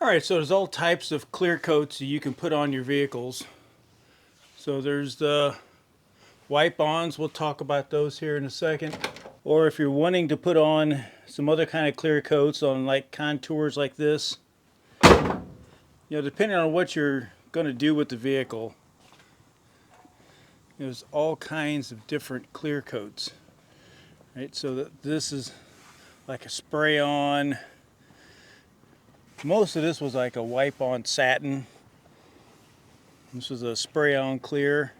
Alright, so there's all types of clear coats that you can put on your vehicles. So there's the wipe-ons, we'll talk about those here in a second. Or if you're wanting to put on some other kind of clear coats on like contours like this, depending on what you're going to do with the vehicle, there's all kinds of different clear coats. Right, so this is like a spray-on. Most of this was like a wipe-on satin. This was a spray-on clear.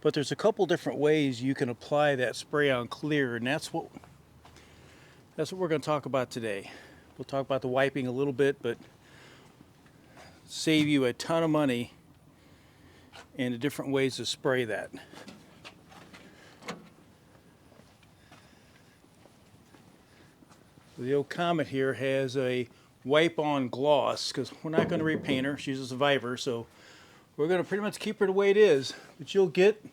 But there's a couple different ways you can apply that spray-on clear, and that's what we're going to talk about today. We'll talk about the wiping a little bit, but save you a ton of money and the different ways to spray that. The old Comet here has a wipe-on gloss because we're not going to repaint her. She's a survivor, so we're going to pretty much keep her the way it is. But you'll get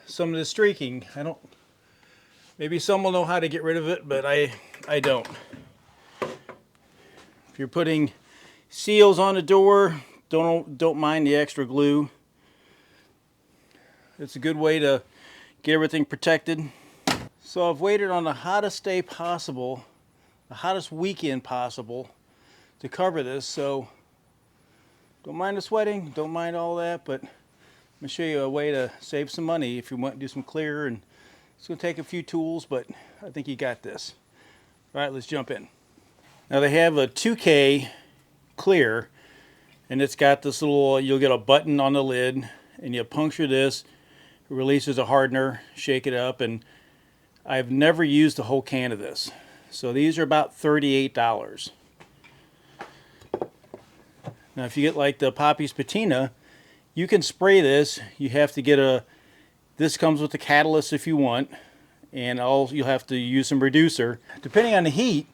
some of the streaking. Maybe some will know how to get rid of it, but I don't. If you're putting seals on the door, don't mind the extra glue. It's a good way to get everything protected. So I've waited on the hottest day possible, the hottest weekend possible, to cover this. So don't mind the sweating, don't mind all that, but I'm going to show you a way to save some money if you want to do some clear. And it's going to take a few tools, but I think you got this. All right, let's jump in. Now they have a 2K clear, and it's got this little, you'll get a button on the lid, and you puncture this, it releases a hardener, shake it up, and I've never used a whole can of this. So these are about $38. Now if you get like the Poppy's Patina, you can spray this. You have to get this comes with the catalyst if you want, and you'll have to use some reducer. Depending on the heat,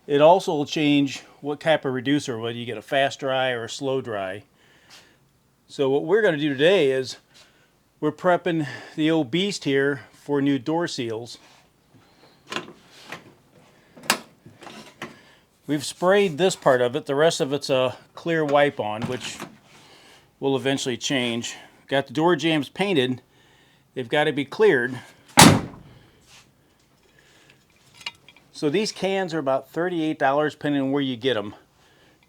it also will change what type of reducer, whether you get a fast dry or a slow dry. So what we're going to do today is we're prepping the old beast here for new door seals. We've sprayed this part of it. The rest of it's a clear wipe-on, which will eventually change. Got the door jambs painted. They've got to be cleared. So these cans are about $38 depending on where you get them.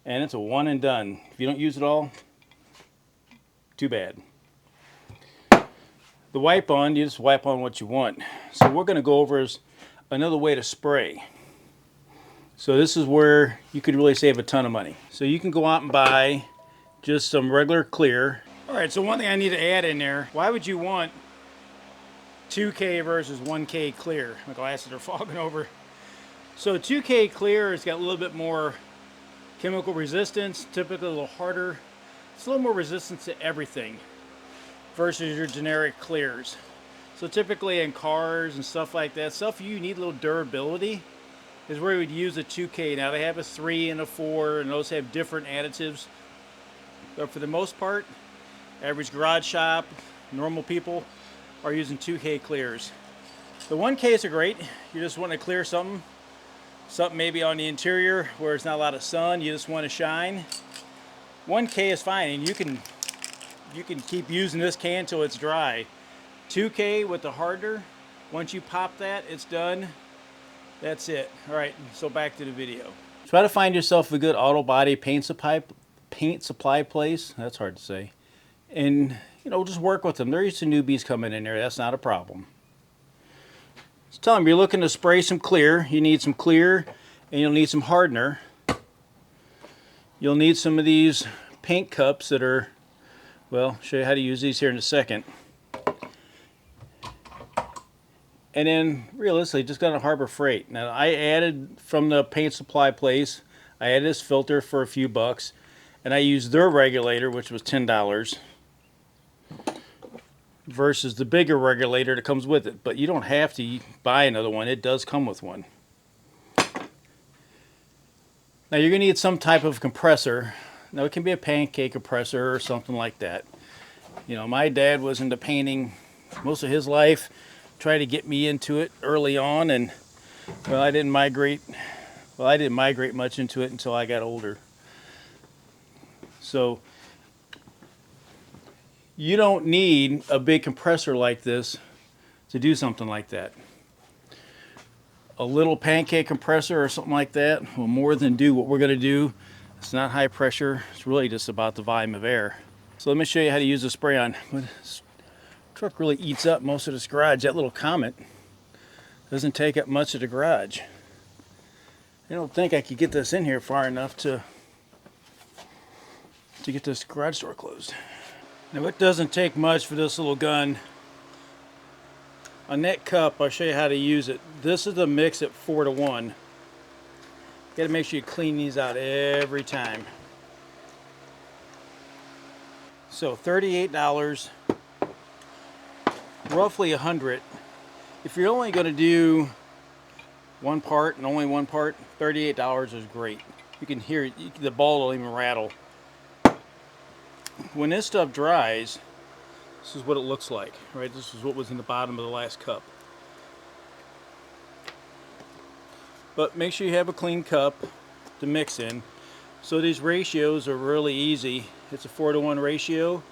And it's a one and done. If you don't use it all, too bad. The wipe-on, you just wipe on what you want. So we're going to go over another way to spray. So this is where you could really save a ton of money. So you can go out and buy just some regular clear. Alright, so one thing I need to add in there, why would you want 2K versus 1K clear? My glasses are fogging over. So 2K clear has got a little bit more chemical resistance, typically a little harder. It's a little more resistant to everything versus your generic clears. So typically in cars and stuff like that, stuff you need a little durability, is where we would use a 2K. Now they have a 3 and a 4, and those have different additives. But for the most part, average garage shop, normal people are using 2K clears. The 1Ks are great. You just want to clear something maybe on the interior where it's not a lot of sun, you just want to shine. 1K is fine, and you can keep using this can till it's dry. 2K with the hardener, once you pop that, it's done. That's it. All right, so back to the video. Try to find yourself a good auto body paint supply place. That's hard to say. And, just work with them. There's some newbies coming in there. That's not a problem. Just tell them you're looking to spray some clear. You need some clear, and you'll need some hardener. You'll need some of these paint cups that are, well, I'll show you how to use these here in a second. And then, realistically, just got a Harbor Freight. Now, I added from the paint supply place, I added this filter for a few bucks, and I used their regulator, which was $10, versus the bigger regulator that comes with it. But you don't have to buy another one. It does come with one. Now, you're going to need some type of compressor. Now, it can be a pancake compressor or something like that. My dad was into painting most of his life. Tried to get me into it early on, and well, I didn't migrate much into it until I got older. So you don't need a big compressor like this to do something like that. A little pancake compressor or something like that will more than do what we're going to do. It's not high pressure. It's really just about the volume of air. So let me show you how to use the spray on. This truck really eats up most of this garage. That little Comet doesn't take up much of the garage. I don't think I could get this in here far enough to get this garage door closed. Now it doesn't take much for this little gun. On that cup, I'll show you how to use it. This is the mix at 4:1. You gotta make sure you clean these out every time. So $38, roughly 100. If you're only gonna do one part and only one part, $38 is great. You can hear it, the ball will even rattle. When this stuff dries, this is what it looks like, right? This is what was in the bottom of the last cup. But make sure you have a clean cup to mix in. So these ratios are really easy. It's a 4:1 ratio.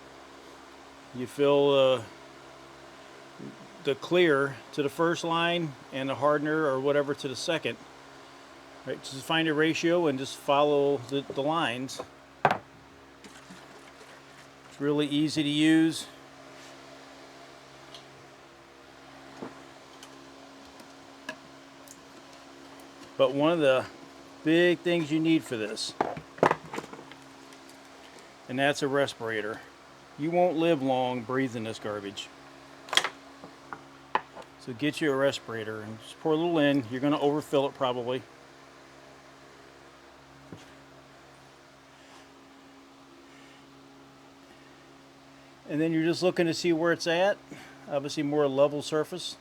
You fill the clear to the first line and the hardener or whatever to the second. Right? Just find a ratio and just follow the lines. It's really easy to use. But one of the big things you need for this, and that's a respirator. You won't live long breathing this garbage. So get you a respirator and just pour a little in. You're going to overfill it probably. And then you're just looking to see where it's at. Obviously more level surface.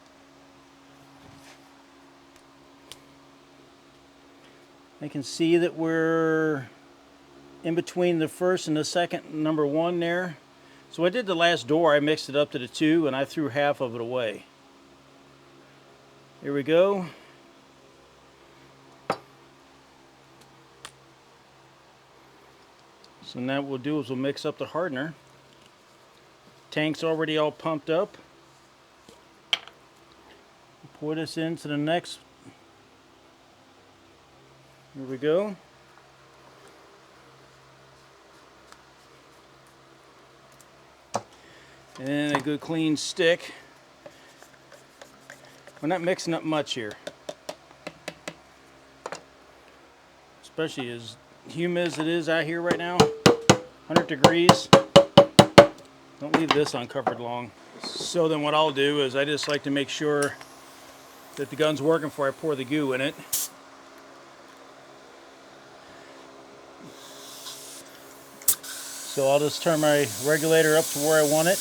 I can see that we're in between the first and the second number 1 there. So I did the last door, I mixed it up to the 2 and I threw half of it away. Here we go. So now what we'll do is we'll mix up the hardener. Tank's already all pumped up. Pour this into the next. Here we go. And a good clean stick. We're not mixing up much here. Especially as humid as it is out here right now. 100 degrees. Don't leave this uncovered long. So then what I'll do is I just like to make sure that the gun's working before I pour the goo in it. So I'll just turn my regulator up to where I want it.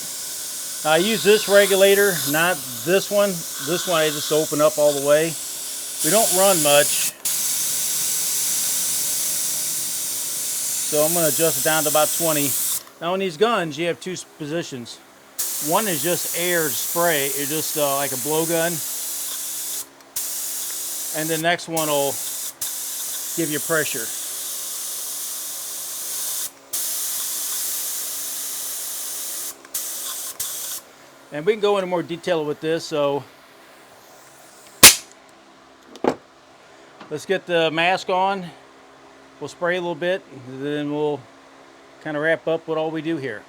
I use this regulator, not this one. This one I just open up all the way. We don't run much. So I'm going to adjust it down to about 20. Now on these guns you have 2 positions. One is just air to spray, it's just like a blowgun. And the next one will give you pressure. And we can go into more detail with this, so let's get the mask on. We'll spray a little bit, and then we'll kind of wrap up what all we do here.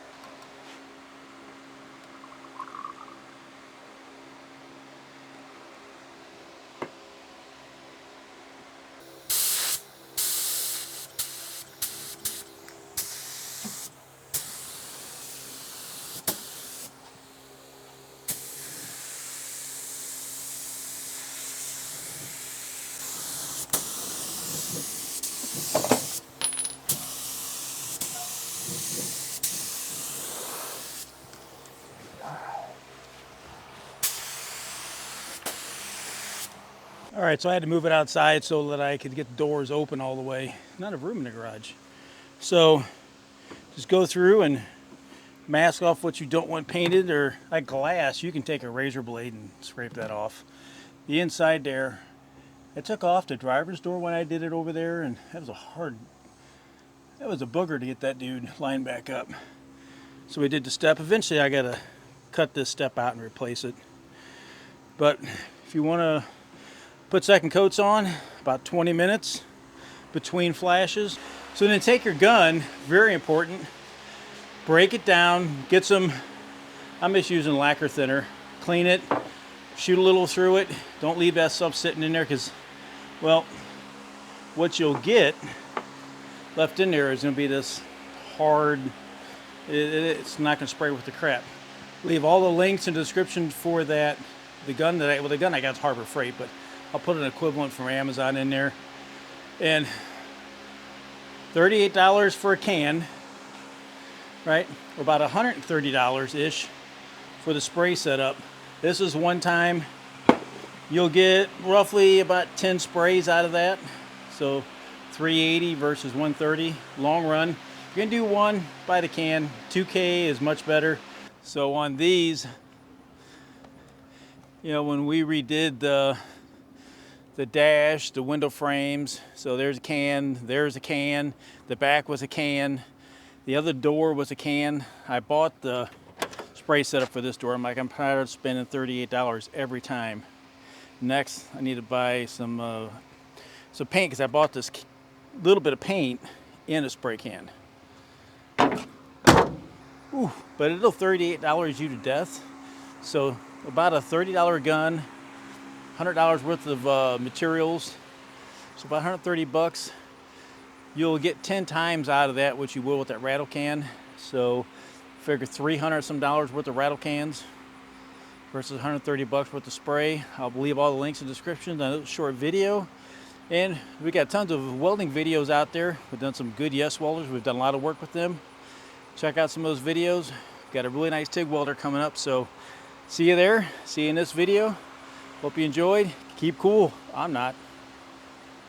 All right, so I had to move it outside so that I could get the doors open all the way. Not enough room in the garage. So just go through and mask off what you don't want painted, or like glass, you can take a razor blade and scrape that off. The inside there, I took off the driver's door when I did it over there, and that was a hard, That was a booger to get that dude lined back up. So we did the step. Eventually I gotta cut this step out and replace it. But if you wanna put second coats on, about 20 minutes between flashes. So then take your gun, very important, break it down, get some, I'm just using lacquer thinner, clean it, shoot a little through it. Don't leave that stuff sitting in there because, well, what you'll get left in there is going to be this hard, it's not going to spray with the crap. Leave all the links in the description for that. The gun that the gun I got is Harbor Freight, but I'll put an equivalent from Amazon in there. And $38 for a can, right? Or about $130-ish for the spray setup. This is one time. You'll get roughly about 10 sprays out of that. So $380 versus $130 long run. You're gonna do one by the can. 2K is much better. So on these, you know, when we redid the dash, the window frames, so there's a can, the back was a can, the other door was a can. I bought the spray setup for this door. I'm like, I'm tired of spending $38 every time. Next, I need to buy some paint because I bought this little bit of paint in a spray can. Ooh, but it'll $38 you to death. So about a $30 gun, $100 worth of materials, so about 130 bucks. You'll get 10 times out of that what you will with that rattle can. So figure $300 some worth of rattle cans versus 130 bucks worth of spray. I'll leave all the links in the description. I know it's a short video. And we got tons of welding videos out there. We've done some good Yes welders. We've done a lot of work with them. Check out some of those videos. We've got a really nice TIG welder coming up. So see you there. See you in this video. Hope you enjoyed. Keep cool. I'm not.